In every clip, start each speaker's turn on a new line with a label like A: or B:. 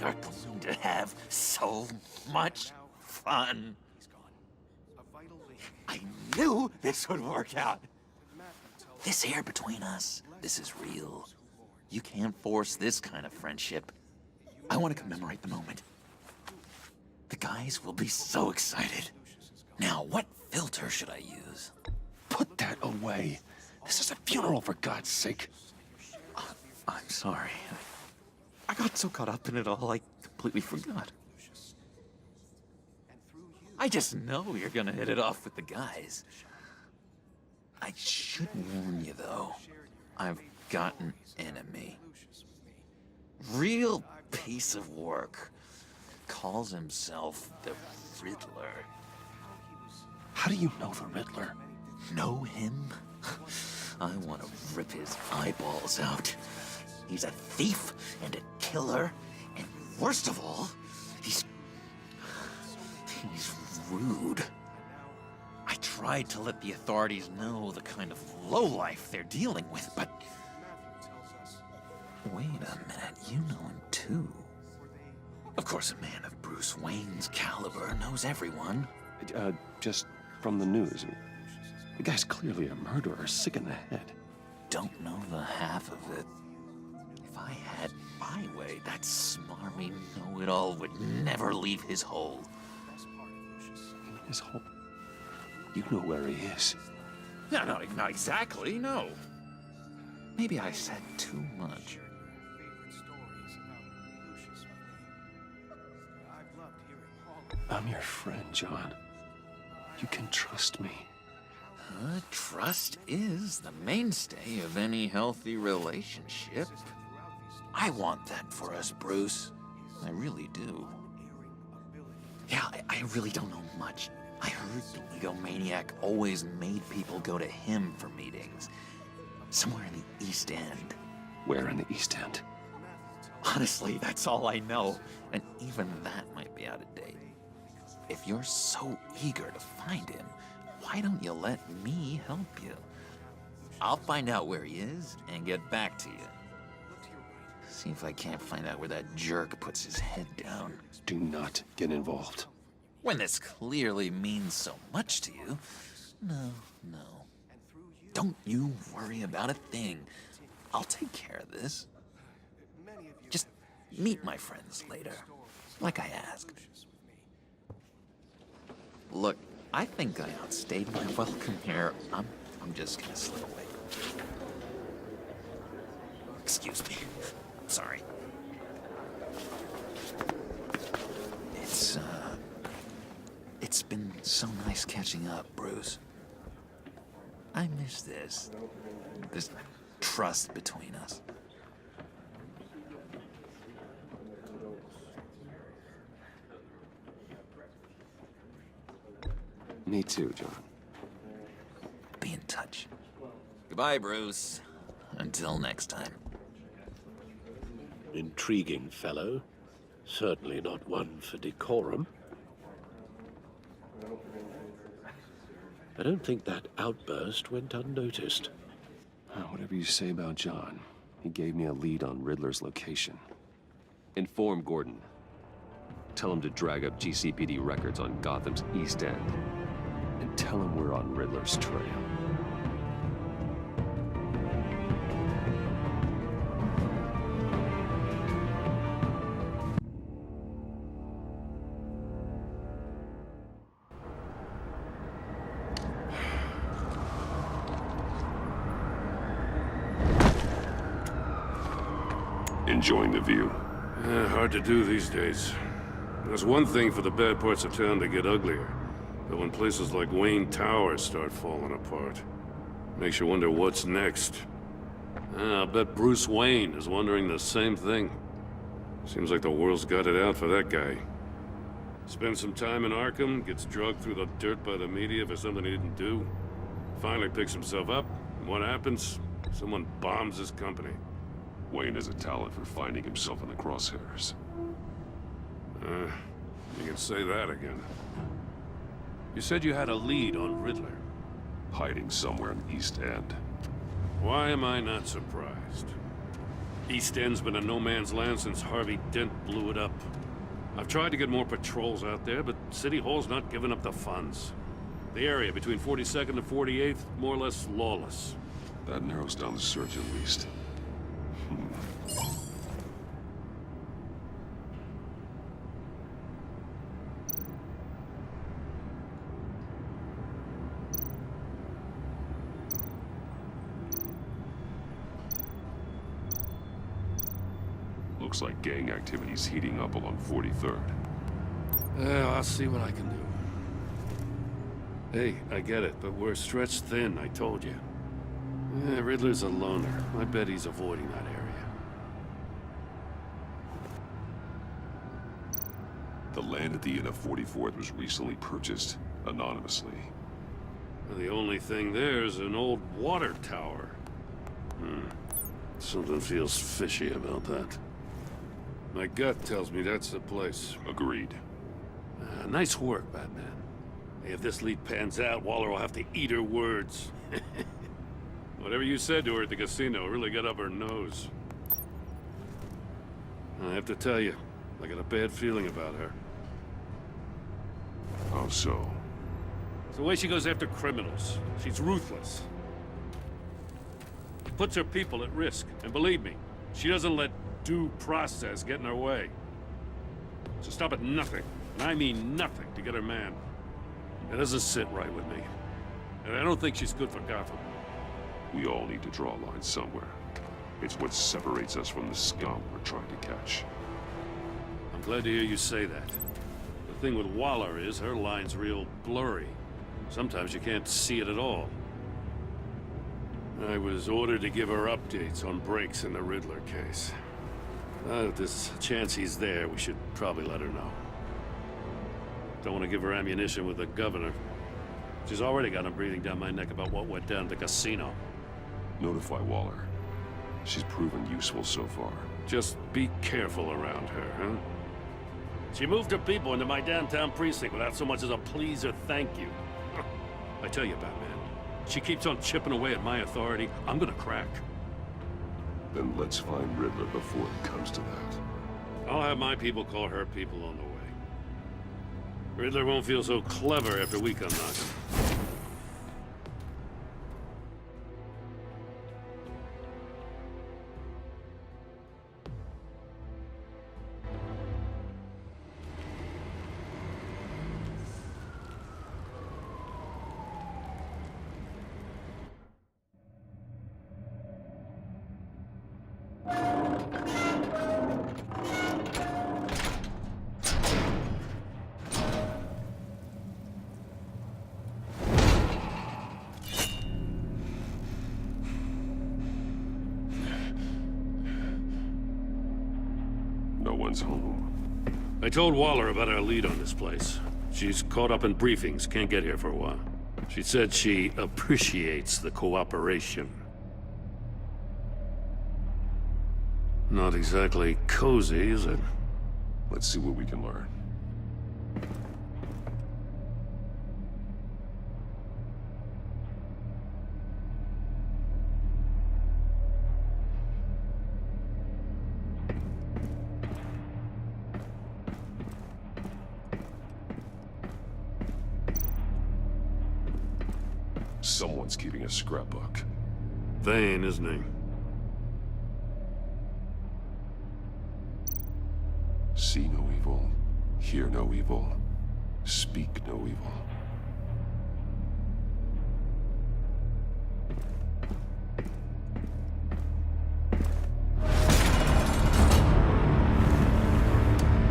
A: are going to have so much fun. I knew this would work out. This air between us, this is real. You can't force this kind of friendship. I want to commemorate the moment. The guys will be so excited. Now, what filter should I use?
B: Put that away. This is a funeral, for God's sake.
A: I'm sorry. I got so caught up in it all, I completely forgot. I just know you're gonna hit it off with the guys. I should warn you, though. I've got an enemy. Real piece of work. Calls himself the Riddler.
B: How do you know the Riddler?
A: Know him? I want to rip his eyeballs out. He's a thief and a killer, and worst of all, he's rude. I tried to let the authorities know the kind of lowlife they're dealing with, but... Wait a minute, you know him too. Of course, a man of Bruce Wayne's caliber knows everyone.
B: Just from the news. The guy's clearly a murderer, sick in the head.
A: Don't know the half of it. If I had my way, that smarmy know-it-all would never leave his hole.
B: His hole? You know where he is.
A: No, not exactly, no. Maybe I said too much.
B: I'm your friend, John. You can trust me.
A: Trust is the mainstay of any healthy relationship. I want that for us, Bruce. I really do. Yeah, I really don't know much. I heard the egomaniac always made people go to him for meetings. Somewhere in the East End.
B: Where in the East End?
A: Honestly, that's all I know. And even that might be out of date. If you're so eager to find him, why don't you let me help you? I'll find out where he is and get back to you. See if I can't find out where that jerk puts his head down.
B: Do not get involved.
A: When this clearly means so much to you, no. Don't you worry about a thing. I'll take care of this. Just meet my friends later, like I asked. Look, I think I outstayed my welcome here. I'm just gonna slip away. Excuse me. Sorry. It's been so nice catching up, Bruce. I miss this trust between us.
B: Me too, John.
A: Be in touch. Goodbye, Bruce. Until next time.
C: Intriguing fellow. Certainly not one for decorum. I don't think that outburst went unnoticed.
B: Whatever you say about John, he gave me a lead on Riddler's location. Inform Gordon. Tell him to drag up GCPD records on Gotham's East End. And tell him we're on Riddler's trail. Enjoying the view?
D: Hard to do these days. There's one thing for the bad parts of town to get uglier, but when places like Wayne Tower start falling apart, makes you wonder what's next. I'll bet Bruce Wayne is wondering the same thing. Seems like the world's got it out for that guy. Spends some time in Arkham, gets drugged through the dirt by the media for something he didn't do. Finally picks himself up, and what happens? Someone bombs his company.
B: Wayne has a talent for finding himself in the crosshairs.
D: You can say that again. You said you had a lead on Riddler.
B: Hiding somewhere in the East End.
D: Why am I not surprised? East End's been a no-man's land since Harvey Dent blew it up. I've tried to get more patrols out there, but City Hall's not giving up the funds. The area between 42nd and 48th, more or less lawless.
B: That narrows down the search at least. Looks like gang activity's heating up along 43rd.
D: Well, I'll see what I can do. Hey, I get it, but we're stretched thin, I told you. Riddler's a loner. I bet he's avoiding that area.
B: The land at the end of 44th was recently purchased anonymously.
D: Well, the only thing there is an old water tower. Something feels fishy about that. My gut tells me that's the place.
B: Agreed.
D: Nice work, Batman. Hey, if this lead pans out, Waller will have to eat her words. Whatever you said to her at the casino really got up her nose. I have to tell you, I got a bad feeling about her.
B: How so?
D: It's the way she goes after criminals. She's ruthless. Puts her people at risk. And believe me, she doesn't let due process get in her way. So stop at nothing, and I mean nothing, to get her man. It doesn't sit right with me. And I don't think she's good for Gotham.
B: We all need to draw a line somewhere. It's what separates us from the scum we're trying to catch.
D: I'm glad to hear you say that. The thing with Waller is her line's real blurry. Sometimes you can't see it at all. I was ordered to give her updates on breaks in the Riddler case. If there's a chance he's there, we should probably let her know. Don't want to give her ammunition with the governor. She's already got him breathing down my neck about what went down at the casino.
B: Notify Waller. She's proven useful so far.
D: Just be careful around her, huh? She moved her people into my downtown precinct without so much as a please or thank you. I tell you, Batman, she keeps on chipping away at my authority, I'm gonna crack.
B: Then let's find Riddler before it comes to that.
D: I'll have my people call her people on the way. Riddler won't feel so clever after we come knocking.
B: No one's home.
D: I told Waller about our lead on this place. She's caught up in briefings, can't get here for a while. She said she appreciates the cooperation. Not exactly cozy, is it?
B: Let's see what we can learn. Someone's keeping a scrapbook.
D: Vain, isn't he?
B: See no evil, hear no evil, speak no evil.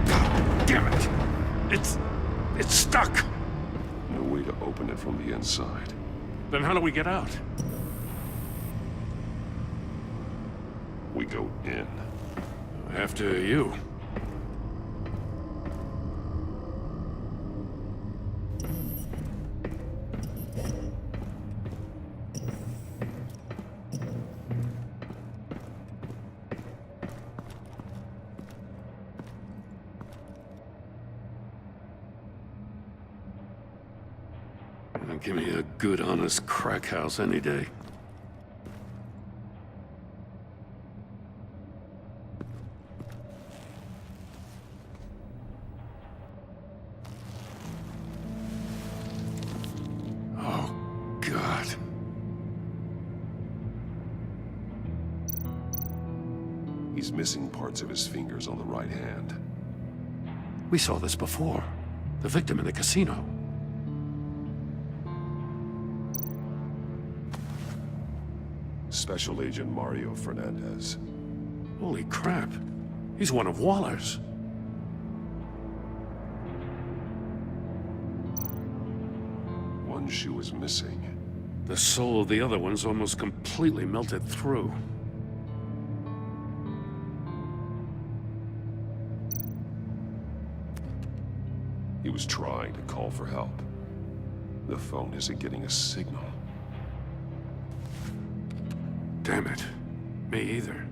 D: God damn it! It's stuck!
B: No way to open it from the inside.
D: Then how do we get out?
B: We go in.
D: After you. Give me a good, honest crack house any day. What?
B: He's missing parts of his fingers on the right hand.
D: We saw this before. The victim in the casino.
B: Special Agent Mario Fernandez.
D: Holy crap. He's one of Waller's.
B: One shoe is missing.
D: The soul of the other one's almost completely melted through.
B: He was trying to call for help. The phone isn't getting a signal.
D: Damn it. Me either.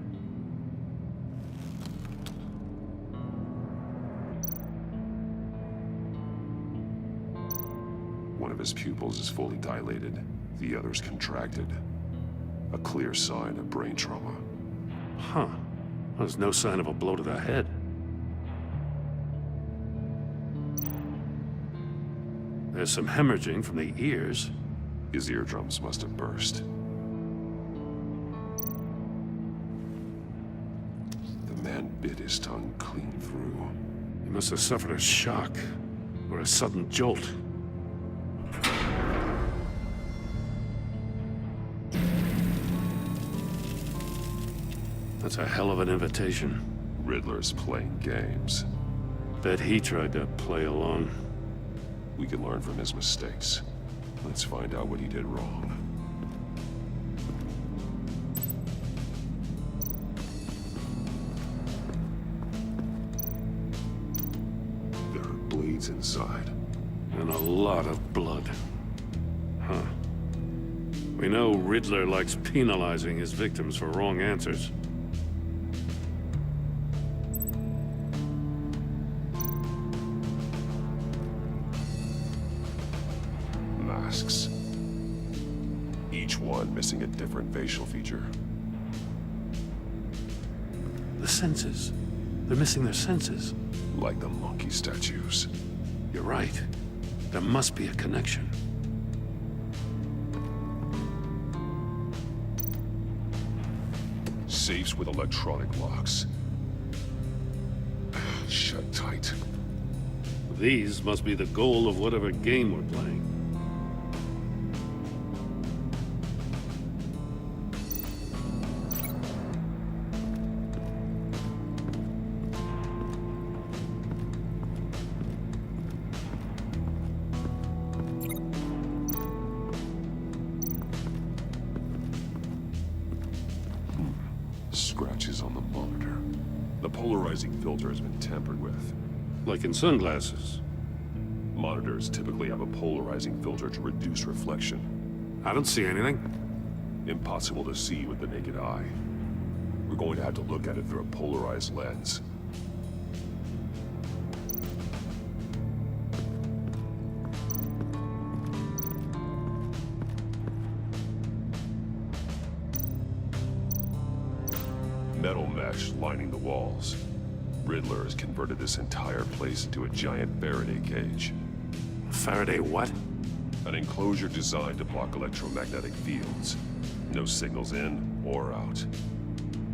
B: One of his pupils is fully dilated. The other's contracted. A clear sign of brain trauma.
D: Huh. There's no sign of a blow to the head. There's some hemorrhaging from the ears.
B: His eardrums must have burst. The man bit his tongue clean through.
D: He must have suffered a shock, or a sudden jolt. That's a hell of an invitation.
B: Riddler's playing games.
D: Bet he tried to play along.
B: We can learn from his mistakes. Let's find out what he did wrong. There are bleeds inside.
D: And a lot of blood. Huh. We know Riddler likes penalizing his victims for wrong answers.
B: Masks. Each one missing a different facial feature.
D: The senses. They're missing their senses.
B: Like the monkey statues.
D: You're right. There must be a connection.
B: Safes with electronic locks. Shut tight.
D: These must be the goal of whatever game we're playing.
B: Scratches on the monitor. The polarizing filter has been tampered with.
D: Like in sunglasses.
B: Monitors typically have a polarizing filter to reduce reflection.
D: I don't see anything.
B: Impossible to see with the naked eye. We're going to have to look at it through a polarized lens. Metal mesh lining the walls. Riddler has converted this entire place into a giant Faraday cage.
D: Faraday what?
B: An enclosure designed to block electromagnetic fields. No signals in or out.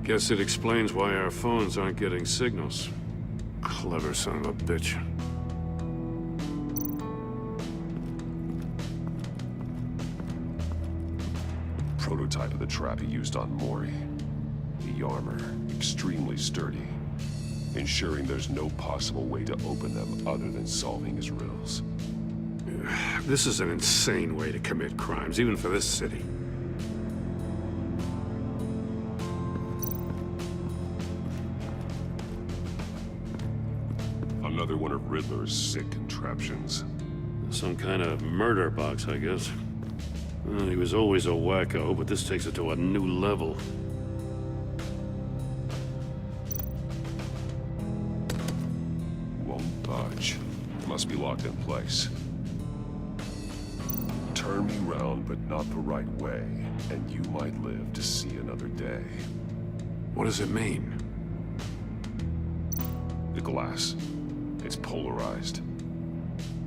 D: Guess it explains why our phones aren't getting signals. Clever son of a bitch.
B: Prototype of the trap he used on Mori. The armor, extremely sturdy, ensuring there's no possible way to open them other than solving his riddles.
D: This is an insane way to commit crimes, even for this city.
B: Another one of Riddler's sick contraptions.
D: Some kind of murder box, I guess. Well, he was always a wacko, but this takes it to a new level.
B: Won't budge. Must be locked in place. Turn me round, but not the right way, and you might live to see another day.
D: What does it mean?
B: The glass. It's polarized.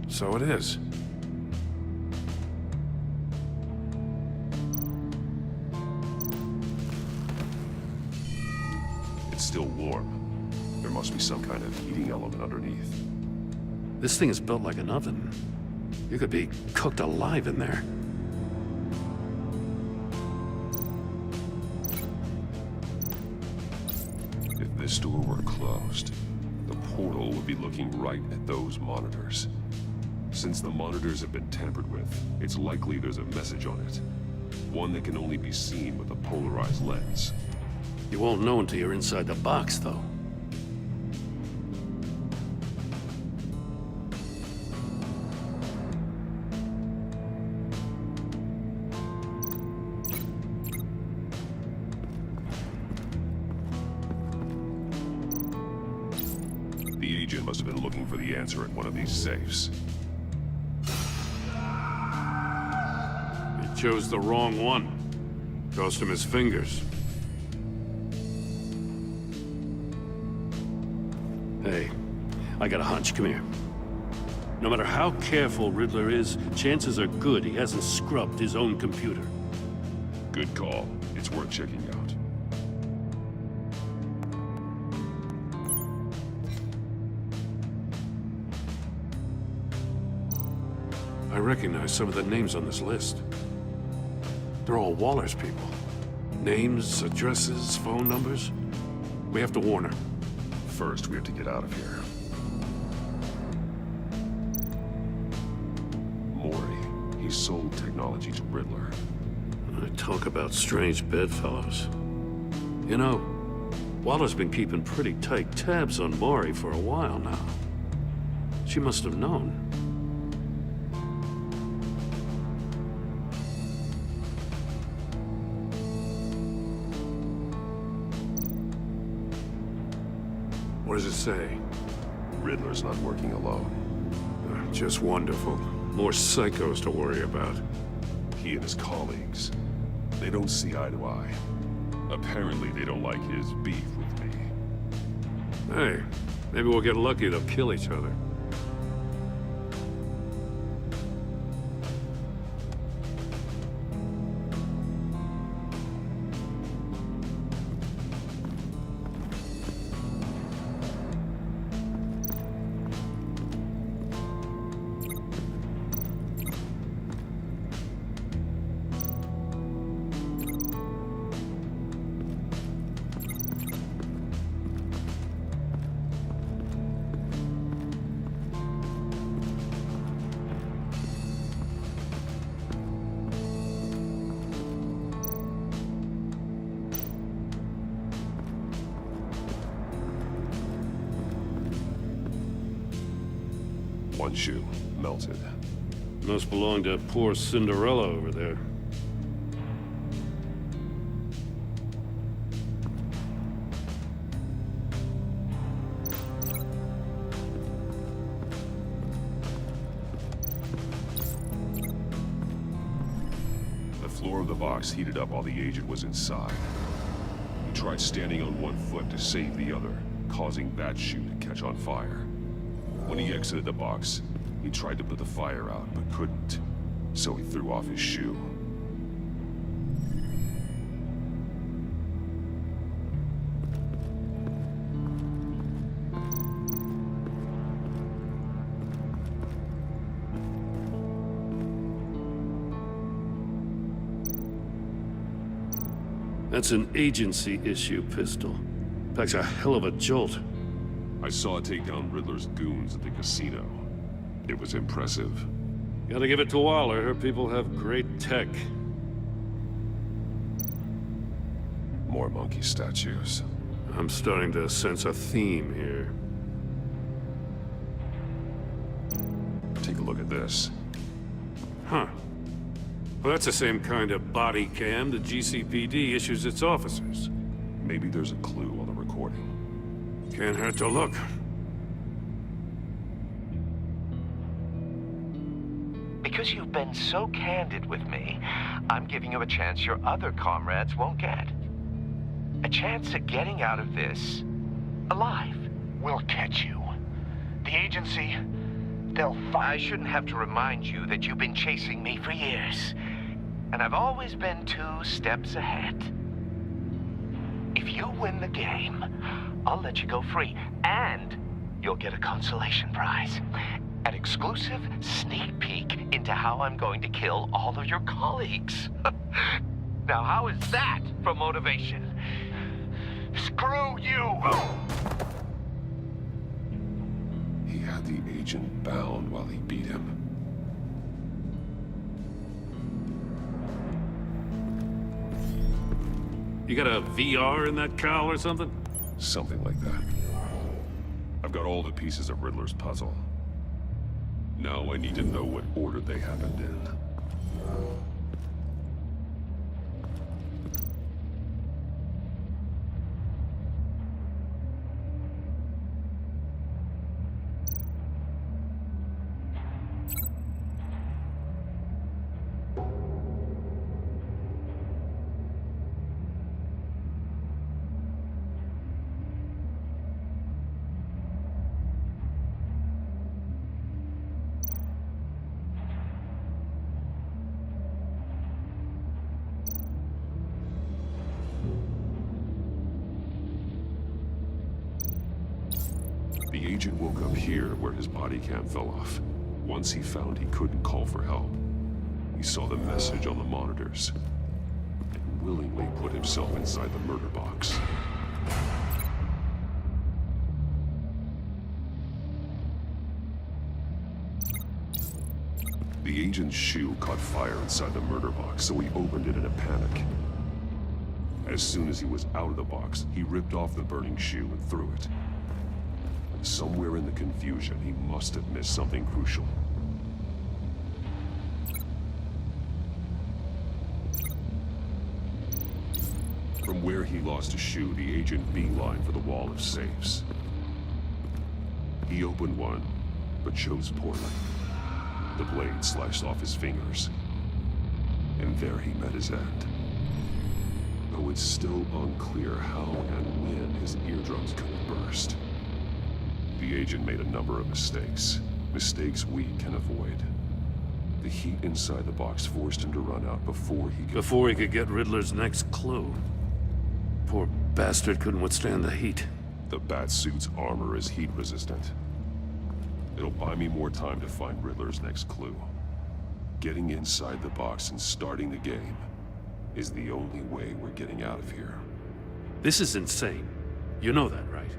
D: So it is.
B: It's still warm. There must be some kind of heating element underneath.
D: This thing is built like an oven. You could be cooked alive in there.
B: If this door were closed, the portal would be looking right at those monitors. Since the monitors have been tampered with, it's likely there's a message on it. One that can only be seen with a polarized lens.
D: You won't know until you're inside the box, though.
B: The agent must have been looking for the answer at one of these safes.
D: He chose the wrong one. Cost him his fingers. Hey, I got a hunch. Come here. No matter how careful Riddler is, chances are good he hasn't scrubbed his own computer.
B: Good call. It's worth checking out.
D: I recognize some of the names on this list. They're all Waller's people. Names, addresses, phone numbers. We have to warn her.
B: First, we have to get out of here. Maury, he sold technology to Riddler.
D: I talk about strange bedfellows. You know, Waller's been keeping pretty tight tabs on Maury for a while now. She must have known. What does it say?
B: Riddler's not working alone.
D: Just wonderful. More psychos to worry about.
B: He and his colleagues, they don't see eye to eye. Apparently, they don't like his beef with me.
D: Hey, maybe we'll get lucky to kill each other.
B: One shoe, melted.
D: Must belong to poor Cinderella over there.
B: The floor of the box heated up while the agent was inside. He tried standing on one foot to save the other, causing that shoe to catch on fire. When he exited the box, he tried to put the fire out, but couldn't. So he threw off his shoe.
D: That's an agency issue pistol. Packs a hell of a jolt.
B: I saw it take down Riddler's goons at the casino. It was impressive.
D: Gotta give it to Waller. Her people have great tech.
B: More monkey statues.
D: I'm starting to sense a theme here.
B: Take a look at this.
D: Huh. Well, that's the same kind of body cam the GCPD issues its officers.
B: Maybe there's a clue on the recording.
D: Can't hurt to look.
E: Because you've been so candid with me, I'm giving you a chance your other comrades won't get. A chance at getting out of this alive.
F: We'll catch you. The agency, they'll
E: I
F: find
E: shouldn't have to remind you that you've been chasing me for years. And I've always been 2 steps ahead. If you win the game, I'll let you go free, and you'll get a consolation prize. An exclusive sneak peek into how I'm going to kill all of your colleagues. Now, how is that for motivation? Screw you!
B: He had the agent bound while he beat him.
D: You got a VR in that cowl or something?
B: Something like that. I've got all the pieces of Riddler's puzzle. Now I need to know what order they happened in. The agent woke up here where his body cam fell off. Once he found he couldn't call for help, he saw the message on the monitors and willingly put himself inside the murder box. The agent's shoe caught fire inside the murder box, so he opened it in a panic. As soon as he was out of the box, he ripped off the burning shoe and threw it. Somewhere in the confusion, he must have missed something crucial. From where he lost a shoe, the agent beelined for the wall of safes. He opened one, but chose poorly. The blade sliced off his fingers, and there he met his end. Though it's still unclear how and when his eardrums could burst. The agent made a number of mistakes. Mistakes we can avoid. The heat inside the box forced him to run out before he could
D: get Riddler's next clue. Poor bastard couldn't withstand the heat.
B: The Batsuit's armor is heat resistant. It'll buy me more time to find Riddler's next clue. Getting inside the box and starting the game is the only way we're getting out of here.
D: This is insane. You know that, right?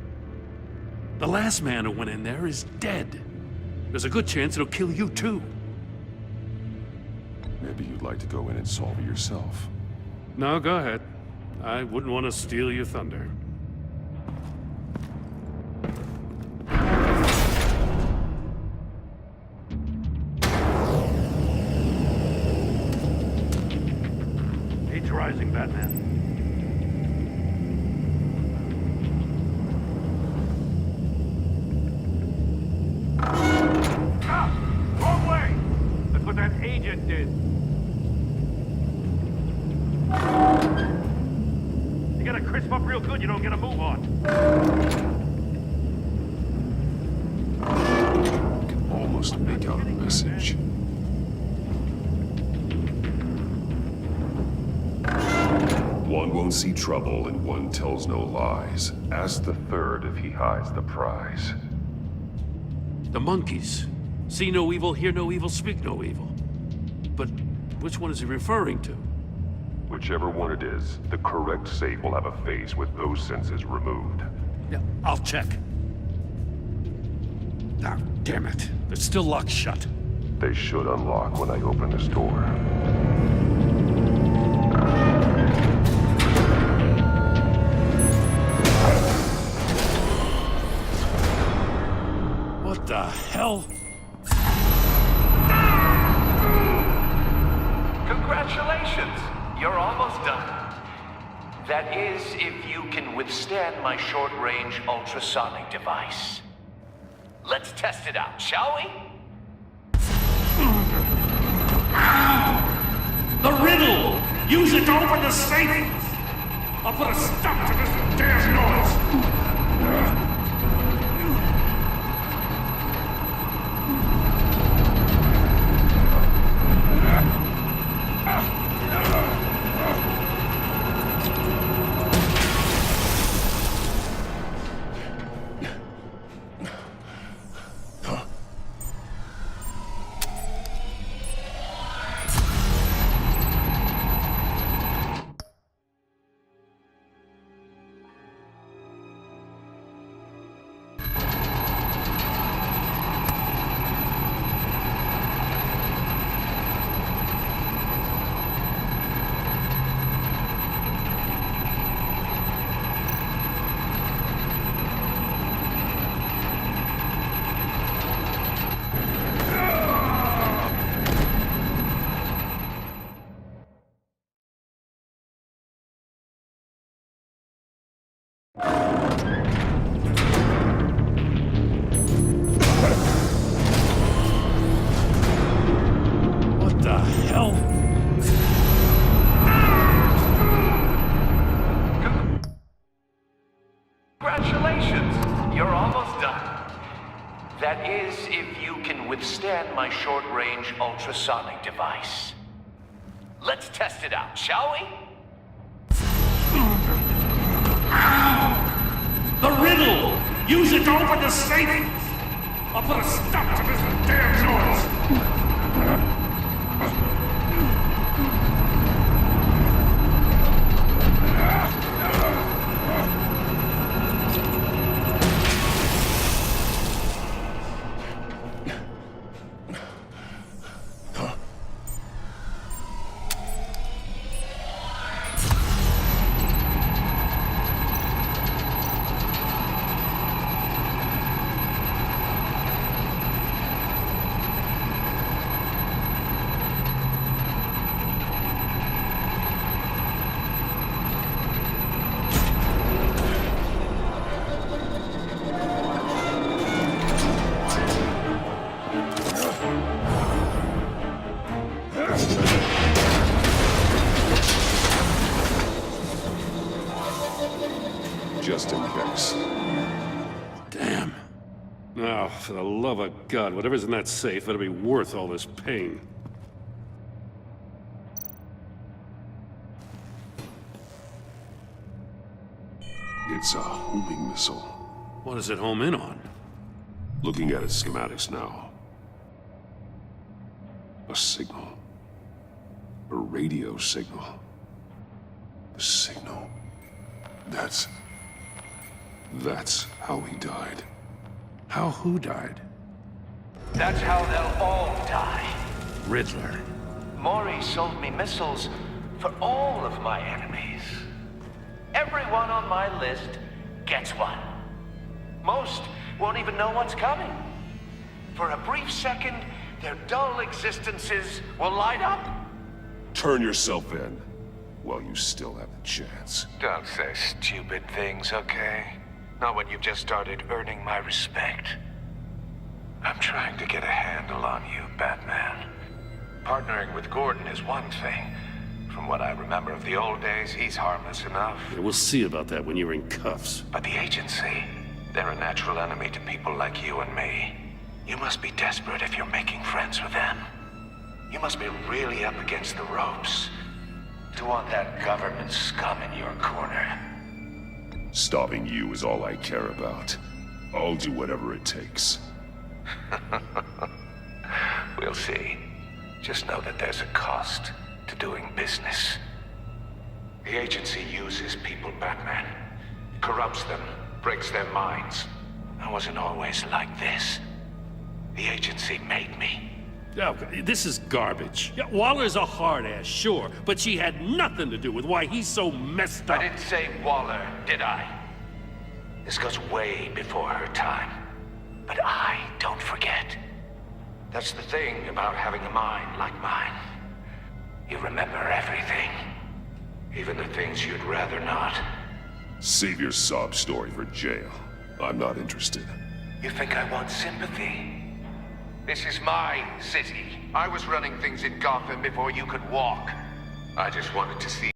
D: The last man who went in there is dead. There's a good chance it'll kill you too.
B: Maybe you'd like to go in and solve it yourself.
D: No, go ahead. I wouldn't want to steal your thunder. Age rising, Batman.
F: Wrong way! That's what that agent did. You gotta crisp up real good, you don't get a move on.
B: I can almost make out a message. One won't see trouble and one tells no lies. Ask the third if he hides the prize.
D: The monkeys. See no evil, hear no evil, speak no evil. But which one is he referring to?
B: Whichever one it is, the correct safe will have a face with those senses removed.
D: Yeah, I'll check. Ah, damn it. They're still locked shut.
B: They should unlock when I open this door.
D: What the hell?
E: Congratulations! You're almost done. That is, if you can withstand my short-range ultrasonic device. Let's test it out, shall we?
F: The riddle! Use it to open the safe! I'll put a stop to this damn noise!
E: is if you can withstand my short-range ultrasonic device. Let's test it out, shall we?
F: The riddle! Use it to open the safe! I'll put a stop to this damn noise!
B: Just in case.
D: Damn. Now, for the love of God, whatever's in that safe better be worth all this pain.
B: It's a homing missile.
D: What does it home in on?
B: Looking at its schematics now. A signal. A radio signal. A signal. That's how he died.
D: How who died?
E: That's how they'll all die.
D: Riddler.
E: Maury sold me missiles for all of my enemies. Everyone on my list gets one. Most won't even know what's coming. For a brief second, their dull existences will light up.
B: Turn yourself in while you still have the chance.
E: Don't say stupid things, okay? Not when you've just started earning my respect. I'm trying to get a handle on you, Batman. Partnering with Gordon is one thing. From what I remember of the old days, he's harmless enough.
D: Yeah, we'll see about that when you're in cuffs.
E: But the agency, they're a natural enemy to people like you and me. You must be desperate if you're making friends with them. You must be really up against the ropes to want that government scum in your corner.
B: Stopping you is all I care about. I'll do whatever it takes.
E: We'll see. Just know that there's a cost to doing business. The agency uses people, Batman. Corrupts them, breaks their minds. I wasn't always like this. The agency made me.
D: Yeah, this is garbage. Yeah, Waller's a hard-ass, sure, but she had nothing to do with why he's so messed up.
E: I didn't say Waller, did I? This goes way before her time. But I don't forget. That's the thing about having a mind like mine. You remember everything. Even the things you'd rather not.
B: Save your sob story for jail. I'm not interested.
E: You think I want sympathy? This is my city. I was running things in Gotham before you could walk. I just wanted to see